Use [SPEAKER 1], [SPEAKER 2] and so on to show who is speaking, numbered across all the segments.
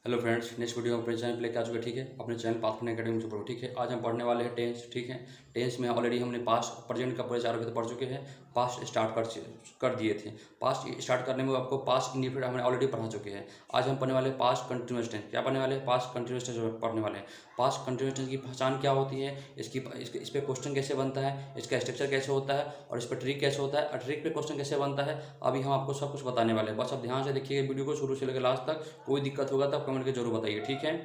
[SPEAKER 1] Hello friends, next video में अपने channel लेके आ चुके। ठीक है, अपने चैनल पाथफाइंडर एकेडमी से पढ़ो। ठीक है, आज हम पढ़ने वाले हैं टेंस। ठीक है, टेंस में ऑलरेडी हमने पास्ट प्रेजेंट का पूरे 4 अभी तो पढ़ चुके हैं। पास्ट स्टार्ट कर दिए थे। पास्ट स्टार्ट करने में आपको पास्ट इंडिफिनिट हमने ऑलरेडी पढ़ा चुके हैं। आज हम पढ़ने वाले हैं पास्ट कंटिन्यूअस टेंस। क्या पढ़ने वाले हैं? पास्ट कंटिन्यूअस टेंस पढ़ने वाले हैं। पास्ट कंटिन्यूअस टेंस की पहचान क्या होती है, इस पर क्वेश्चन कैसे बनता है, इसका स्ट्रक्चर कैसे होता है और इस पर ट्रिक कैसे होता है और ट्रिक पे क्वेश्चन कैसे बनता है, अभी हम आपको सब कुछ बताने वाले हैं। बस अब ध्यान से देखिएगा वीडियो को शुरू से लेकर लास्ट तक। कोई दिक्कत होगा तो आप कमेंट के जरूर बताइए। ठीक है,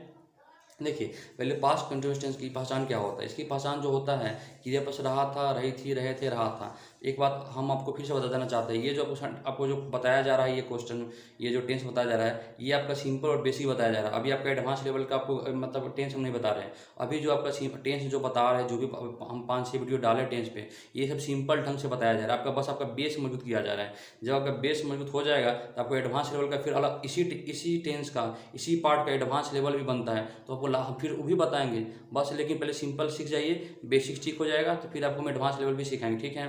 [SPEAKER 1] देखिए पहले पास्ट कंटिन्यूअस टेंस की पहचान क्या होता है। इसकी पहचान जो होता है, क्रिया पक्ष रहा था, रही थी, रहे थे, रहा था। एक बात हम आपको फिर से बता देना चाहते हैं, ये जो आपको जो बताया जा रहा है, ये क्वेश्चन, ये जो टेंस बताया जा रहा है, ये आपका सिंपल और बेसिक बताया जा रहा है। अभी आपका एडवांस लेवल का आपको मतलब टेंस हम नहीं बता रहे हैं। अभी जो आपका टेंस जो बता रहे हैं, जो भी हम 5-6 वीडियो डाले टेंस पे, ये सब सिंपल ढंग से बताया जा रहा है। आपका बस आपका बेस मजबूत किया जा रहा है। जब आपका बेस मजबूत हो जाएगा तो आपको एडवांस लेवल का फिर अलग इसी टेंस का, इसी पार्ट का एडवांस लेवल भी बनता है, तो आपको फिर वो भी बताएंगे। बस लेकिन पहले सिंपल सीख जाइए, बेसिक ठीक हो जाएगा तो फिर आपको हम एडवांस लेवल भी सिखाएंगे। ठीक है,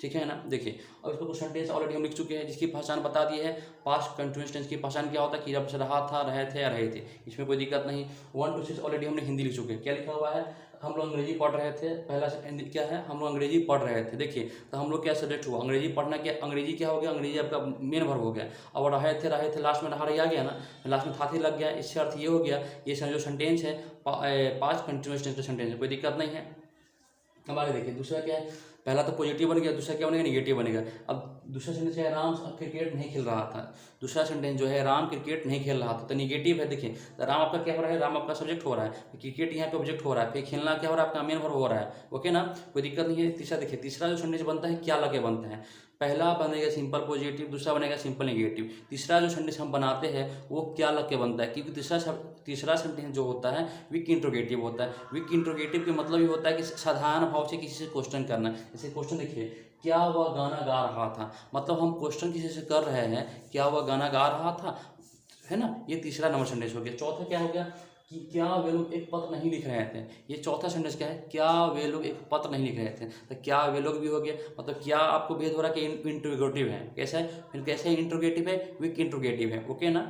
[SPEAKER 1] ठीक है ना। देखिए अब इसको क्वेश्चन टेंस ऑलरेडी हम लिख चुके हैं, जिसकी पहचान बता दी है। पास्ट कंटिन्यूअस टेंस की पहचान क्या होता है, कि जब से रहा था, रहे थे या रहे थे, इसमें कोई दिक्कत नहीं। 1 to 6 ऑलरेडी हमने हिंदी लिख चुके हैं। क्या लिखा हुआ है? हम लोग अंग्रेजी पढ़ रहे थे। पहला क्या है, हम लोग अंग्रेजी पढ़ रहे थे। देखिए तो हम लोग क्या सब्जेक्ट हुआ, अंग्रेजी पढ़ना। क्या अंग्रेजी क्या हो गया? अंग्रेजी आपका मेन वर्ब हो गया। अब रहे थे लास्ट में रहा रही आ गया ना, लास्ट में था थी लग गया। इससे अर्थ ये हो गया, ये जो सेंटेंस है पास्ट कंटिन्यूअस टेंस का सेंटेंस है, कोई दिक्कत नहीं है। अब आगे देखिए दूसरा क्या है। पहला तो पॉजिटिव बन गया, दूसरा क्या बनेगा? निगेटिव बनेगा। अब दूसरा सेंटेंस है, राम क्रिकेट नहीं खेल रहा था। दूसरा सेंटेंस जो है, राम क्रिकेट नहीं खेल रहा था, तो निगेटिव है। देखिए तो राम आपका क्या हो रहा है? राम आपका सब्जेक्ट हो रहा है, क्रिकेट यहाँ पे ऑब्जेक्ट हो रहा है, फिर खेलना क्या हो रहा है? आपका मेन वर्ब हो रहा है। ओके ना, कोई दिक्कत नहीं है। तीसरा देखिए, तीसरा जो सेंटेंस बनता है क्या लगे बनता है। पहला बनेगा सिंपल पॉजिटिव, दूसरा बनेगा सिंपल नेगेटिव। तीसरा जो सेंटेंस हम बनाते हैं वो क्या लग के बनता है, क्योंकि तीसरा सेंटेंस जो होता है विक इंट्रोगेटिव होता है। विक इंट्रोगेटिव के मतलब ये होता है कि साधारण भाव से किसी से क्वेश्चन करना। जैसे क्वेश्चन देखिए, क्या वह गाना गा रहा था, मतलब हम क्वेश्चन किसी से कर रहे हैं, क्या वह गाना गा रहा था, है ना। ये तीसरा नंबर सेंटेंस हो गया। चौथा क्या हो गया, कि क्या वे लोग एक पत्र नहीं लिख रहे थे। ये चौथा सेंटेंस क्या है, क्या वे लोग एक पत्र नहीं लिख रहे थे, तो क्या वे लोग भी हो गया। मतलब क्या आपको भेद हो रहा है कि इंट्रोगेटिव है। कैसा है फिर, कैसे इंट्रोगेटिव है? विक इंट्रोगेटिव है। ओके ना।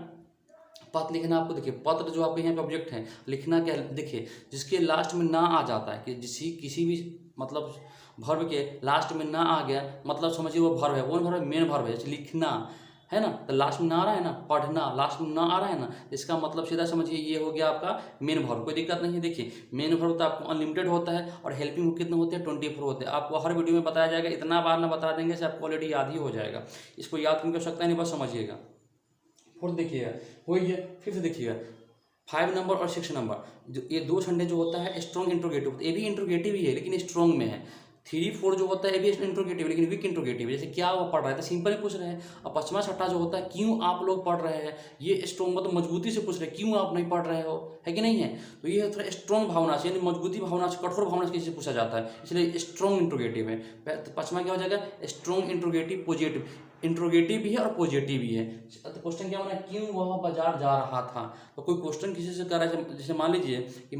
[SPEAKER 1] पत्र लिखना आपको, देखिए पत्र जो आपके यहाँ पे ऑब्जेक्ट है, लिखना क्या है? देखिए जिसके लास्ट में ना आ जाता है, कि किसी भी मतलब वर्ब के लास्ट में ना आ गया, मतलब समझिए वो वर्ब है, वो वर्ब मेन वर्ब है। जैसे लिखना है ना, तो लास्ट में ना आ रहा है ना, पढ़ना लास्ट में ना आ रहा है ना, इसका मतलब सीधा समझिए ये हो गया आपका मेन वर्ब। कोई दिक्कत नहीं है। देखिए मेन वर्ब तो आपको अनलिमिटेड होता है और हेल्पिंग कितने होते हैं? 24 होते हैं। आपको हर वीडियो में बताया जाएगा, इतना बार ना बता देंगे से आपको ऑलरेडी याद ही हो जाएगा। इसको याद करने की आवश्यकता नहीं, बस समझिएगा। फोर्थ देखिएगा, वही है। फिर से देखिएगा 5 नंबर और 6 नंबर, जो ये दो सेंटेंस जो होता है स्ट्रॉन्ग इंट्रोगेटिव, ये भी इंट्रोगेटिव ही है लेकिन स्ट्रॉन्ग में है। 3-4 जो होता है ये भी इंट्रोगेटिव लेकिन वीक इंट्रोगेटिव है। जैसे क्या वो पढ़ रहा है, तो सिंपल ही पूछ रहे हैं। और 5वां 6ठा जो होता है, क्यों आप लोग पढ़ रहे हैं, ये स्ट्रॉन्ग मतलब मजबूती से पूछ रहे हैं, क्यों आप नहीं पढ़ रहे हो, है कि नहीं है। तो ये थोड़ा स्ट्रॉन्ग भावना से, यानी मजबूती भावना से, कठोर भावना से किसी से पूछा जाता है, इसलिए स्ट्रॉन्ग इंट्रोगेटिव है। 5वां क्या हो जाएगा? Strong interrogative positive. इंट्रोगेटिव भी है और पॉजिटिव भी है। तो क्वेश्चन क्या होना है, क्यों वह बाजार जा रहा था। तो कोई क्वेश्चन किसी से कर रहा है, जैसे मान लीजिए कि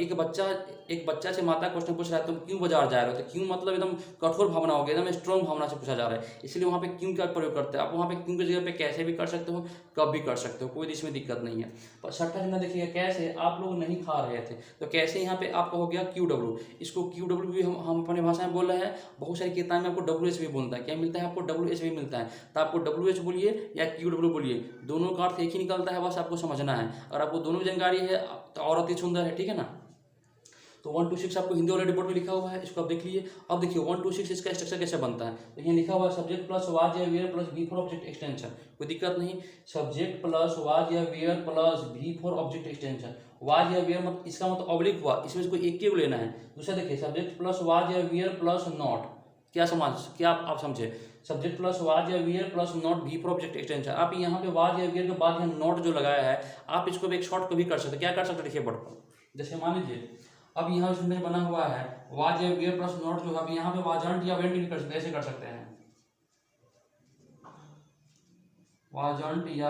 [SPEAKER 1] एक बच्चा से माता क्वेश्चन पूछ रहा है, तुम क्यों बाजार जा रहे हो, तो क्यों मतलब एकदम कठोर भावना हो गया, एकदम स्ट्रॉन्ग भावना से पूछा जा रहा है, इसलिए वहाँ पे क्यों का प्रयोग करते हैं। आप वहाँ पे क्यों की जगह पे कैसे भी कर सकते हो, कब भी कर सकते हो, कोई इसमें दिक्कत नहीं है। पर 6ठा चिन्ह देखिए, कैसे आप लोग नहीं खा रहे थे, तो कैसे यहाँ पे आपका हो गया QW। इसको QW भी हम अपनी भाषा में बोल रहे हैं। बहुत सारी किताब में आपको WH भी बोलता है। क्या मिलता है आपको? WH भी मिलता है। तो आपको WH बोलिए या QW बोलिए, दोनों का अर्थ एक ही निकलता है, बस आपको समझना है। अगर आपको दोनों जानकारी है तो और अति सुंदर है। ठीक है ना। तो 1 to 6 आपको हिंदी ऑलरेडी बोर्ड में लिखा हुआ है, इसको आप देख लीजिए। अब देखिए 1 to 6 इसका स्ट्रक्चर कैसे बनता है। तो यहाँ लिखा हुआ है सब्जेक्ट प्लस वाज या were plus be for object extension, कोई दिक्कत नहीं। सब्जेक्ट प्लस वाज या were plus be for object extension. Was या वेयर मतलब इसका मतलब ऑब्लिक हुआ, इसमें इसको एक को लेना है। दूसरा देखिए सब्जेक्ट प्लस वाज या वेयर प्लस नॉट, क्या आप समझे। सब्जेक्ट प्लस वाज या वियर प्लस नॉट भी फॉर ऑब्जेक्ट एक्सटेंशन। आप यहाँ पे वाज या वियर के बाद यहाँ नॉट जो लगाया है, आप इसको भी एक शॉर्ट को भी कर सकते हैं। क्या कर सकते हैं, देखिए बोर्ड पर, जैसे मान लीजिए अब यहाँ सेंटेंस बना हुआ है वाज या वियर प्लस नॉट, जो अब यहाँ पे वाजंट या वेंट भी कर सकते हैं, ऐसे कर सकते हैं, वाजंट या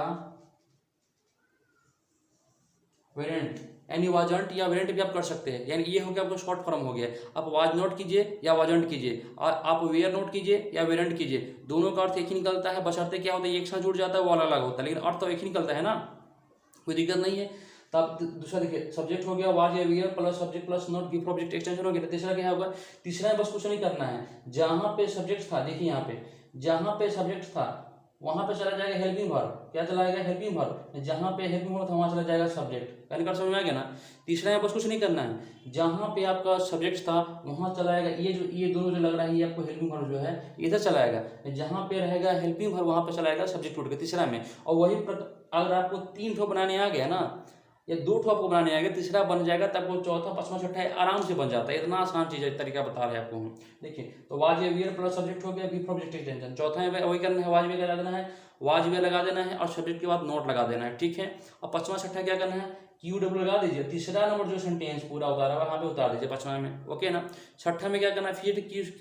[SPEAKER 1] वेरेंट, यानी वाजंट या वेरेंट भी आप कर सकते हैं। यानी ये हो गया आपका शॉर्ट फॉर्म हो गया। आप वाज नोट कीजिए या वाजंट कीजिए, आप वेयर नोट कीजिए या वेरेंट कीजिए, दोनों का अर्थ एक ही निकलता है। बशर्ते क्या होता है, एक साथ जुड़ जाता है वो अलग अलग होता है, लेकिन अर्थ तो एक ही निकलता है ना। कोई दिक्कत नहीं है। तब दूसरा देखिए, सब्जेक्ट हो गया वाज या wear plus subject plus not give object extension हो गया। तीसरा क्या होगा, तीसरा में बस कुछ नहीं करना है, जहां पे सब्जेक्ट था, देखिए यहाँ पे जहां पे सब्जेक्ट था वहां पे चला जाएगा हेल्पिंग वर्ब। क्या चला जाएगा, हेल्पिंग वर्ब। जहां पे हेल्पिंग वर्ब था वहां चला जाएगा सब्जेक्ट। कहने का समझ में आ गया ना। तीसरा में बस कुछ नहीं करना है, जहां पे आपका सब्जेक्ट था वहां चला जाएगा, ये दोनों जो लग रहा है ये आपको हेल्पिंग वर्ब जो है इधर चला जाएगा, जहां पे रहेगा हेल्पिंग वर्ब वहां पे चला जाएगा सब्जेक्ट उठ के तीसरा में। और वही अगर आपको 3 ठो बनाने आ गया ना, या 2 ठो आपको बनाने आएगा, तीसरा बन जाएगा, तब वो चौथा पांचवा छठा आराम से बन जाता है। इतना आसान चीज है, तरीका बता रहे हैं आपको हम। देखिए, तो वाज या वियर प्लस सब्जेक्ट हो गया, बी ऑब्जेक्ट एक्सटेंशन। चौथा में वही करना है, वाज वियर लगा देना है, वाज वियर लगा देना है और सब्जेक्ट के बाद नोट लगा देना है, ठीक है। और पांचवा छठा क्या करना है, क्यू डब्ल्यू लगा दीजिए। तीसरा नंबर जो सेंटेंस पूरा उतारा हुआ वहां पे उतार दीजिए पांचवा में, ओके ना। छठा में क्या करना है,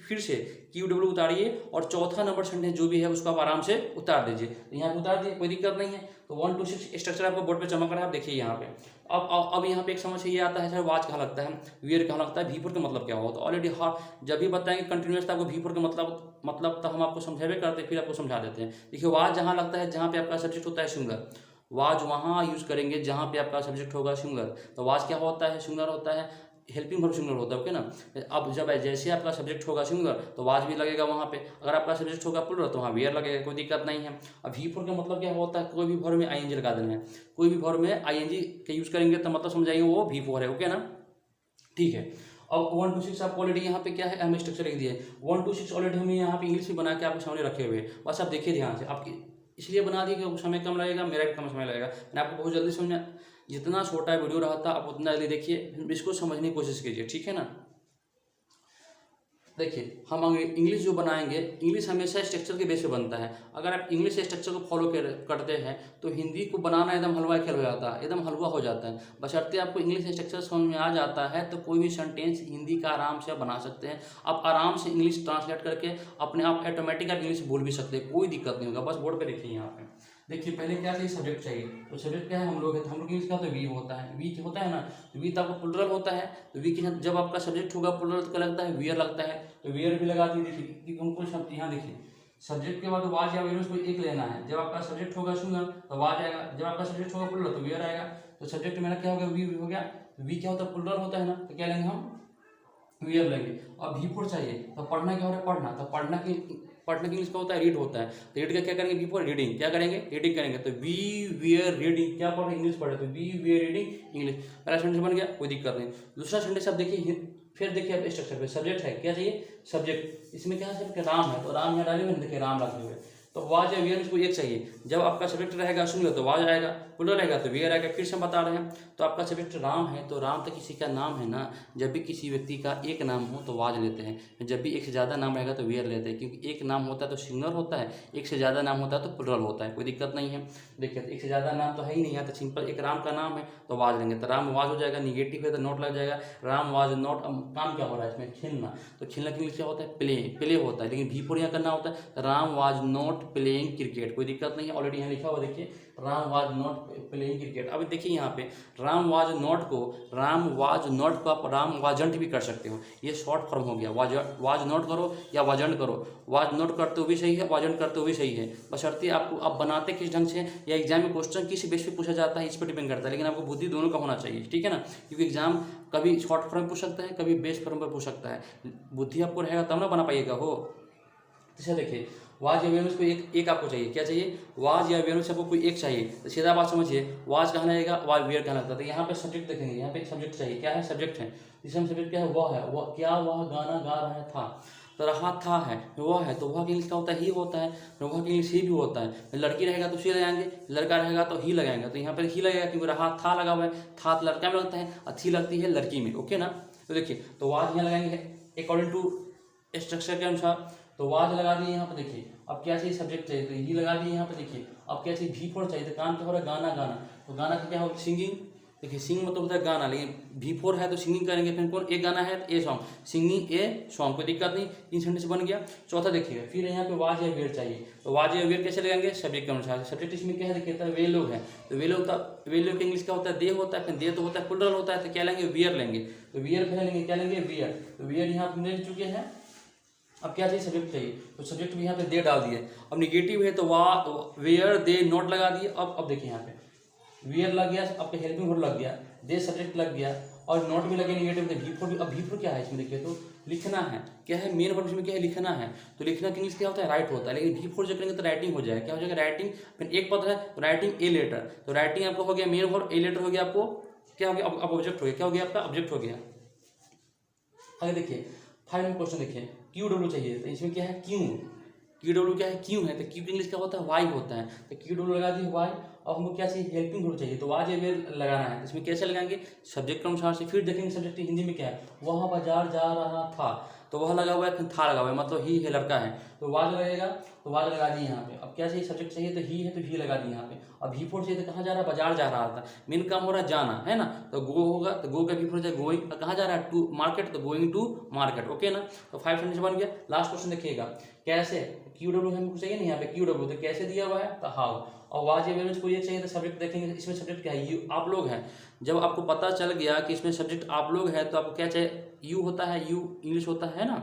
[SPEAKER 1] फिर से क्यू डब्ल्यू उतारिए और चौथा नंबर सेंटेंस जो भी है उसको आप आराम से उतार दीजिए। यहाँ पे उतार दिए, कोई दिक्कत नहीं है। तो 1 to 6 स्ट्रक्चर आपको बोर्ड पे चमक रहा है, आप देखिए यहाँ पे। अब यहाँ पे एक समस्या ये आता है, सर वाज कहाँ लगता है, वियर कहाँ लगता है, V4 का मतलब क्या होता है। ऑलरेडी जब भी बताएंगे कंटिन्यूस आपको V4 का मतलब हम आपको समझावे करते हैं, फिर आपको समझा देते हैं। देखिए, वाज जहाँ लगता है जहाँ पे आपका सब्जेक्ट होता है सिंगुलर, वाज वहाँ यूज करेंगे जहाँ पे आपका सब्जेक्ट होगा सिंगुलर। तो वाज क्या होता है, सिंगुलर होता है, हेल्पिंग वर्ब सिंगुलर होता है, ओके ना। अब जब जैसे आपका सब्जेक्ट होगा सिंगुलर तो वाज भी लगेगा वहाँ पे, अगर आपका सब्जेक्ट होगा प्लूरल तो वहाँ वियर लगेगा, कोई दिक्कत नहीं है। अब V4 का मतलब क्या होता है, कोई भी वर्ब में आईएनजी लगा देना है, कोई भी वर्ब में आईएनजी का यूज करेंगे तो मतलब समझाइए वो V4 है, ओके ना, ठीक है। अब 1 to 6 आपको ऑलरेडी यहाँ पे क्या है, हमें स्ट्रक्चर लिख दिया है। 1 to 6 ऑलरेडी हमने यहाँ पे इंग्लिश में बना के आपके सामने रखे हुए, बस आप देखिए ध्यान से। आपकी इसलिए बना दिए कि समय कम लगेगा, मेरा भी कम समय लगेगा, मैंने आपको बहुत जल्दी समझा। जितना छोटा वीडियो रहा था आप उतना जल्दी देखिए, इसको समझने की कोशिश कीजिए, ठीक है ना। देखिए, हम इंग्लिश जो बनाएंगे, इंग्लिश हमेशा स्ट्रक्चर के बेस पे बनता है। अगर आप इंग्लिश स्ट्रक्चर को फॉलो करते हैं तो हिंदी को बनाना एकदम हलवा खेल हो जाता है, एकदम हलवा हो जाता है। बशर्ते आपको इंग्लिश स्ट्रक्चर समझ में आ जाता है तो कोई भी सेंटेंस हिंदी का आराम से आप बना सकते हैं। आप आराम से इंग्लिश ट्रांसलेट करके अपने आप ऑटोमेटिक आप इंग्लिश बोल भी सकते हैं, कोई दिक्कत नहीं होगा। बस बोर्ड पर देखिए यहाँ पे, देखिए पहले क्या चाहिए, सब्जेक्ट चाहिए। तो सब्जेक्ट क्या है, हम लोग है, तो हम लोग इंग्लिश का तो वी होता है, वी होता है ना। तो वी तो आपका प्लुरल होता है, तो वी के साथ जब आपका सब्जेक्ट होगा प्लुरल तो क्या लगता है, वियर लगता है। तो वियर भी लगा दी, देखिए उनको शब्द यहाँ देखिए, सब्जेक्ट के बाद वाज या वियर को एक लेना है। जब आपका सब्जेक्ट होगा सिंगुलर तो वाज आएगा, जब आपका सब्जेक्ट होगा प्लुरल तो वियर आएगा। तो सब्जेक्ट मेरा क्या हो गया, वी हो गया। वी क्या होता है, प्लुरल होता है ना, तो क्या लेंगे हम, वियर लेंगे। अब V4 चाहिए तो पढ़ना क्या हो रहा है, पढ़ना। तो पढ़ने के इंग्लिश का होता है, रीड होता है। तो रीड का क्या करेंगे, V4 रीडिंग, क्या करेंगे, रीडिंग करेंगे। तो वी वियर रीडिंग, क्या पढ़ रहे, इंग्लिश पढ़ रहे, तो वी वियर रीडिंग इंग्लिश। पहला सेंटेंस बन गया, कोई दिक्कत नहीं। दूसरा सेंटेंस आप देखिए, फिर देखिए आप स्ट्रक्चर पे, सब्जेक्ट है, क्या चाहिए, सब्जेक्ट। इसमें क्या है, राम है, तो राम यहाँ डाले हुए, देखिए राम लगे हुए। तो वाज या वियर को एक चाहिए। जब आपका सब्जेक्ट रहेगा सिंगुलर तो वाज आएगा, प्लुरल रहेगा तो वियर आएगा। फिर से हम बता रहे हैं, तो आपका सब्जेक्ट राम है तो राम तो किसी का नाम है ना। जब भी किसी व्यक्ति का एक नाम हो तो वाज लेते हैं, जब भी एक से ज़्यादा नाम रहेगा तो वियर लेते हैं, क्योंकि एक नाम होता है तो सिंगुलर होता है, एक से ज़्यादा नाम होता है तो प्लुरल होता है, कोई दिक्कत नहीं है। देखिए, एक से ज़्यादा नाम तो है ही नहीं, यहाँ तो सिंपल एक राम का नाम है तो वाज लेंगे। तो राम वाज हो जाएगा, निगेटिव है तो नोट लग जाएगा, राम वाज नॉट। काम क्या हो रहा है इसमें, खेलना। तो खेलना के इंग्लिश क्या होता है, प्ले होता है, लेकिन V4 यहाँ करना होता है, Ram was not playing cricket. कोई दिक्कत नहीं है, ऑलरेडी यहाँ लिखा हुआ देखिए, Ram was not playing cricket. अब देखिए यहाँ पे राम वाज नॉट को आप राम वाजंट भी कर सकते हो, ये शॉर्ट फॉर्म हो गया। वाज नॉट करो या वाजंट करो, वाज नॉट करते हुए भी सही है, वाजंट करते हुए भी सही है। बशर्ते आपको आप बनाते किस ढंग से, या एग्जाम में क्वेश्चन किस बेस पे पूछा जाता है इस पर डिपेंड करता है, लेकिन आपको बुद्धि दोनों का होना चाहिए, ठीक है ना। क्योंकि एग्जाम कभी शॉर्ट फॉर्म पूछ सकता है, कभी बेस फॉर्म पर पूछ सकता है। बुद्धि आपको रहेगा तब ना बना पाइएगा हो। जैसे देखिए, वाज या वेनुस को एक आपको चाहिए, क्या चाहिए, वाज या वेनुस आपको कोई एक चाहिए। तो सीधा बात समझिए, वाज कहाँ लगेगा, वाज वियर कहाँ लगता है। तो यहाँ पे सब्जेक्ट देखेंगे, यहाँ पे एक सब्जेक्ट चाहिए, क्या है, सब्जेक्ट है। इसमें सब्जेक्ट क्या है, वह है, वह क्या, वह गाना गा रहा था। तो रहा था है, वह है, तो वह के इंग्लिश क्या होता है, ही होता है। वह के इंग्लिश ही भी होता है। लड़की रहेगा तो सी लगाएंगे, लड़का रहेगा तो ही लगाएंगे। तो यहाँ पर ही लगेगा क्योंकि रहा था लगा हुआ है, था लड़का में लगता है, थी लगती है लड़की में, ओके ना। तो देखिए, तो वाज यहाँ लगाएंगे अकॉर्डिंग टू स्ट्रक्चर के अनुसार। तो वाज लगा दिए यहाँ पे, देखिए अब क्या चाहिए, सब्जेक्ट चाहिए, तो ही लगा दिए यहाँ पे। देखिए अब क्या चाहिए, V4 चाहिए। तो काम क्या हो रहा है, गाना गाना। तो गाना का क्या होगा, सिंगिंग। देखिए सिंग मतलब होता है गाना, लेकिन V4 है तो सिंगिंग करेंगे। फिर कौन, एक गाना है तो a song, singing a song, कोई दिक्कत नहीं, 3 सेंटेंस बन गया। चौथा देखिएगा, फिर यहाँ पे वाज या वियर चाहिए। तो वाज या वियर कैसे लगाएंगे, सब्जेक्ट के अनुसार। सब्जेक्ट इसमें क्या है, देखिए वे लोग हैं, तो वे लोग के इंग्लिश क्या होता है, दे होता है। फिर दे तो होता है प्लुरल होता है, तो क्या लेंगे, वियर लेंगे। तो वियर पहले लेंगे, क्या लेंगे, वियर। तो वियर यहाँ पे ले चुके हैं। अब क्या चाहिए, सब्जेक्ट चाहिए। तो सब्जेक्ट भी यहाँ पे दे डाल दिए। अब निगेटिव है तो वेयर दे नॉट लगा दिए। अब देखिए यहाँ पे वियर लग गया, आपके हेल्पिंग वर्ब लग गया, दे सब्जेक्ट लग गया, और नॉट भी लगे निगेटिव में, भी फोर भी। अब भी फोर क्या है इसमें देखिए तो लिखना है, क्या है मेन वर्ब इसमें क्या है लिखना है, तो लिखना इंग्लिश क्या होता है राइट होता है, लेकिन भी फोर जो करेंगे तो राइटिंग हो जाएगा, क्या हो जाएगा राइटिंग। फिर एक पद है तो राइटिंग ए लेटर, तो राइटिंग आपको हो गया मेन वर्ब, ए लेटर हो गया आपको क्या हो गया, अब ऑब्जेक्ट हो गया, क्या हो गया आपका ऑब्जेक्ट हो गया। आगे देखिए 5 नंबर क्वेश्चन देखिए, क्यू डब्ल्यू चाहिए, तो इसमें क्या है क्यू, क्यू डब्ल्यू क्या है क्यू है, तो क्यू इंग्लिश क्या होता है वाई होता है, तो क्यू डब्ल्यू लगा दी वाई। अब हमको क्या चाहिए हेल्पिंग वर्ब चाहिए, तो वाज ए लगाना है, तो इसमें कैसे लगाएंगे सब्जेक्ट के अनुसार से, फिर देखेंगे सब्जेक्ट हिंदी में क्या है, वह बाजार जा रहा था, तो वह लगा हुआ है, था लगा हुआ है, मतलब ही है लड़का है, तो वाज लगेगा, तो वाज लगा दी यहाँ पे। अब क्या चाहिए सब्जेक्ट चाहिए, तो ही है तो ही लगा दी यहाँ पे। अब ही फोर चाहिए तो कहाँ जा रहा है, बाजार जा रहा था, मेन काम हो रहा है जाना है ना, तो गो होगा, तो गो का भी फोर जाए गोइंग, कहाँ जा रहा है टू मार्केट, तो गोइंग टू मार्केट, ओके ना। तो 5 सेंटेंस बन गया। लास्ट क्वेश्चन देखिएगा कैसे, क्यू डब्ल्यू हमको चाहिए नहीं यहाँ पे क्यू डब्ल्यू, तो कैसे दिया हुआ है तो हाउ, और वाज ए वेल कोई एक चाहिए तो सब्जेक्ट देखेंगे, इसमें सब्जेक्ट क्या है यू, आप लोग हैं। जब आपको पता चल गया कि इसमें सब्जेक्ट आप लोग हैं, तो आपको क्या चाहिए यू होता है, यू इंग्लिश होता है ना,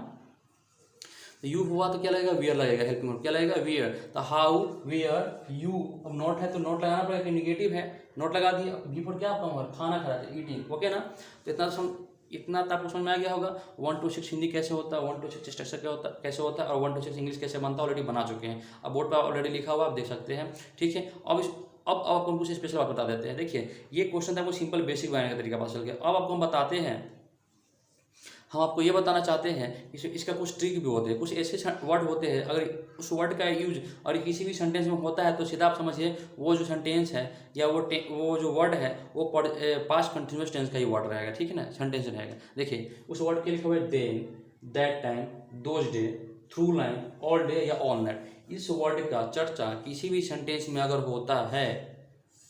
[SPEAKER 1] तो यू हुआ तो क्या लगेगा वियर लगेगा, हेल्पिंग वर्ब क्या लगेगा वियर, तो हाउ वियर यू। अब नोट है तो नोट लगाना पड़ेगा, निगेटिव है नोट लगा दिया, बी फोर क्या आपका होगा खाना खा रहा था ईटिंग, ओके ना। तो इतना तो आपको समझ में आ गया होगा 1 to 6 हिंदी कैसे होता है, 1 to 6 स्ट्रक्चर क्या होता है कैसे होता है, और 1 to 6 इंग्लिश कैसे बनता है ऑलरेडी बना चुके हैं, अब बोर्ड पर ऑलरेडी लिखा हुआ आप देख सकते हैं, ठीक है। अब आपको कुछ स्पेशल बात बता देते हैं। देखिए ये क्वेश्चन था आपको सिंपल बेसिक बनाने का तरीका पता चल गया। अब आपको हम बताते हैं, हम आपको ये बताना चाहते हैं इसका कुछ ट्रिक भी होते हैं, कुछ ऐसे वर्ड होते हैं अगर उस वर्ड का यूज और किसी भी सेंटेंस में होता है तो सीधा आप समझिए वो जो सेंटेंस है या वो जो वर्ड है वो पास्ट कंटिन्यूअस टेंस का ही वर्ड रहेगा, ठीक है ना, सेंटेंस रहेगा। देखिए उस वर्ड के लिखा हुआ है then, that time, those day, through line, all day या ऑल नाइट। इस वर्ड का चर्चा किसी भी सेंटेंस में अगर होता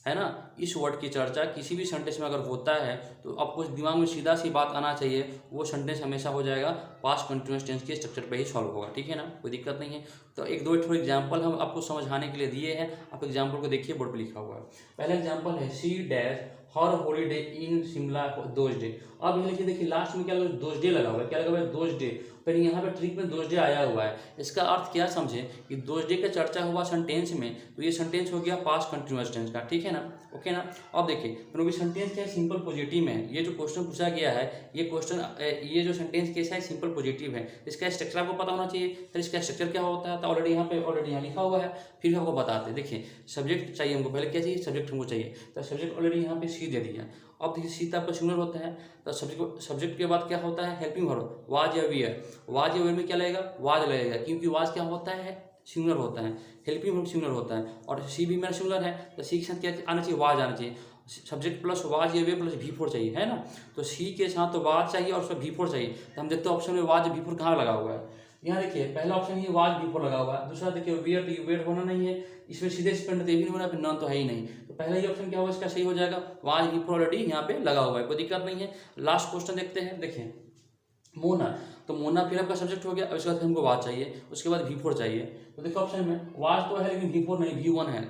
[SPEAKER 1] है ना, इस वर्ड की चर्चा किसी भी सेंटेंस में अगर होता है तो आपको दिमाग में सीधा सी बात आना चाहिए, वो सेंटेंस हमेशा हो जाएगा पास्ट कंटिन्यूअस टेंस के स्ट्रक्चर पे ही सॉल्व होगा, ठीक है ना, कोई दिक्कत नहीं है। तो एक दो थोड़े एग्जांपल हम आपको समझाने के लिए दिए हैं, आप एग्जांपल को देखिए बोर्ड पर लिखा हुआ है। पहला एग्जांपल है C dash her holiday in Shimla those day. अब ये लिखिए, देखिए लास्ट में क्या लगा दोज डे लगा हुआ है, क्या लगा हुआ है दोज डे, पर यहाँ पे ट्रिक में दोज डे आया हुआ है। इसका अर्थ क्या समझे कि दोज डे का चर्चा हुआ सेंटेंस में, तो ये सेंटेंस हो गया पास्ट कंटिन्यूअस टेंस का, ठीक है ना, ओके ना। अब देखिए क्योंकि सेंटेंस क्या है सिंपल पॉजिटिव में है, ये जो क्वेश्चन पूछा गया है ये क्वेश्चन ये जो सेंटेंस कैसा है सिंपल पॉजिटिव है, इसका स्ट्रक्चर आपको पता होना चाहिए। तो इसका स्ट्रक्चर क्या होता है तो ऑलरेडी यहाँ लिखा हुआ है, फिर आपको बताते हैं। देखिए सब्जेक्ट चाहिए हमको, पहले क्या चाहिए सब्जेक्ट हमको चाहिए, तो सब्जेक्ट ऑलरेडी यहाँ पे सी दे दिया। अब देखिए सी तो आपका सिंगुलर होता है, तो सब्जेक्ट के बाद क्या होता है हेल्पिंग वर्ब वाज या वियर, वाज या वियर में क्या लगेगा वाज लगेगा, क्योंकि वाज क्या होता है सिंगुलर होता है, हेल्पिंग वर्ब सिंगुलर होता है, और सी भी मेरा सिंगुलर है तो सी के साथ क्या आना चाहिए वाज आना चाहिए। सब्जेक्ट प्लस वाज या वियर प्लस भी फोर चाहिए है ना, तो सी के साथ तो वाज चाहिए और उसमें भी फोर चाहिए। तो हम देखते हैं ऑप्शन में वाज भी फोर कहाँ लगा हुआ है, यहाँ देखिए पहला ऑप्शन ये वाज भी फोर लगा हुआ है, दूसरा देखिए वियर तो वेयर होना नहीं है, इसमें सीधे स्पेंड तो ये भी नहीं होना, फिर नॉन तो है ही नहीं, तो पहला ही ऑप्शन क्या होगा इसका सही हो जाएगा, वाज भी फोर ऑलरेडी यहाँ पे लगा हुआ है, कोई दिक्कत नहीं है। लास्ट क्वेश्चन देखते हैं, देखिए मोना, तो मोना फिर आपका सब्जेक्ट हो गया, उसके बाद हमको वाज चाहिए, उसके बाद V4 चाहिए, तो देखो ऑप्शन में वाज तो है लेकिन V4 नहीं, V1 है,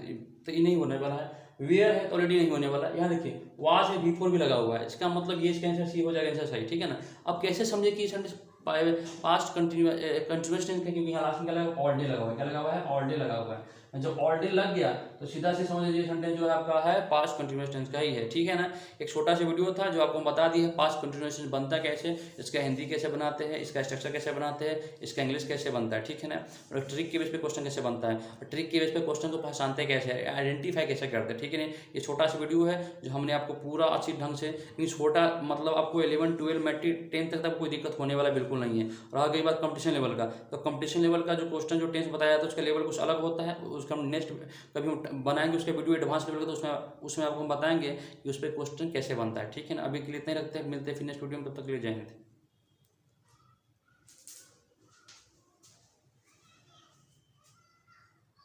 [SPEAKER 1] तो ये नहीं होने वाला है। वेयर है तो ऑलरेडी नहीं होने वाला, यहाँ देखिए वाज है V4 भी लगा हुआ है, इसका मतलब ये इसका आंसर सी हो जाएगा, आंसर सही, ठीक है ना। अब कैसे समझे कि सेंटेंस पास्ट कंटिन्यूअस टेंस है, क्योंकि यहाँ लास्ट में क्या लगा ऑल डे लगा हुआ है, क्या लगा हुआ है ऑल डे लगा हुआ है, जब ऑल डे लग गया तो सीधा से समझ लीजिए सेंटेंस जो है आपका है पास्ट कंटिन्यूअस टेंस का ही है, ठीक है ना। एक छोटा सा वीडियो था जो आपको बता दी है पास्ट कंटिन्यूअस टेंस बनता कैसे, इसका हिंदी कैसे बनाते हैं, इसका स्ट्रक्चर कैसे बनाते हैं, इसका इंग्लिश कैसे बनता है, ठीक है ना, और ट्रिक के बेस पे क्वेश्चन कैसे बनता है, और ट्रिक के बेस पे क्वेश्चन को पहचानते कैसे, आइडेंटिफाई कैसे करते हैं, ठीक है ना। ये छोटा सा वीडियो है जो हमने आपको पूरा अच्छी ढंग से, छोटा मतलब आपको 11, 12, मैट्रिक 10 तक कोई दिक्कत होने वाला बिल्कुल नहीं है। और आ गई बात कंपटीशन लेवल का, तो कंपटीशन लेवल का जो क्वेश्चन जो टेंस बताया था उसका लेवल कुछ अलग होता है, उसका हम नेक्स्ट कभी हम बनाएंगे उसका वीडियो एडवांस लेवल का, तो उसमें आपको हम बताएंगे कि उस पर क्वेश्चन कैसे बनता है, ठीक है ना। अभी के लिए इतना ही रखते हैं, मिलते हैं फिर नेक्स्ट वीडियो में, तब तक के लिए जय हिंद।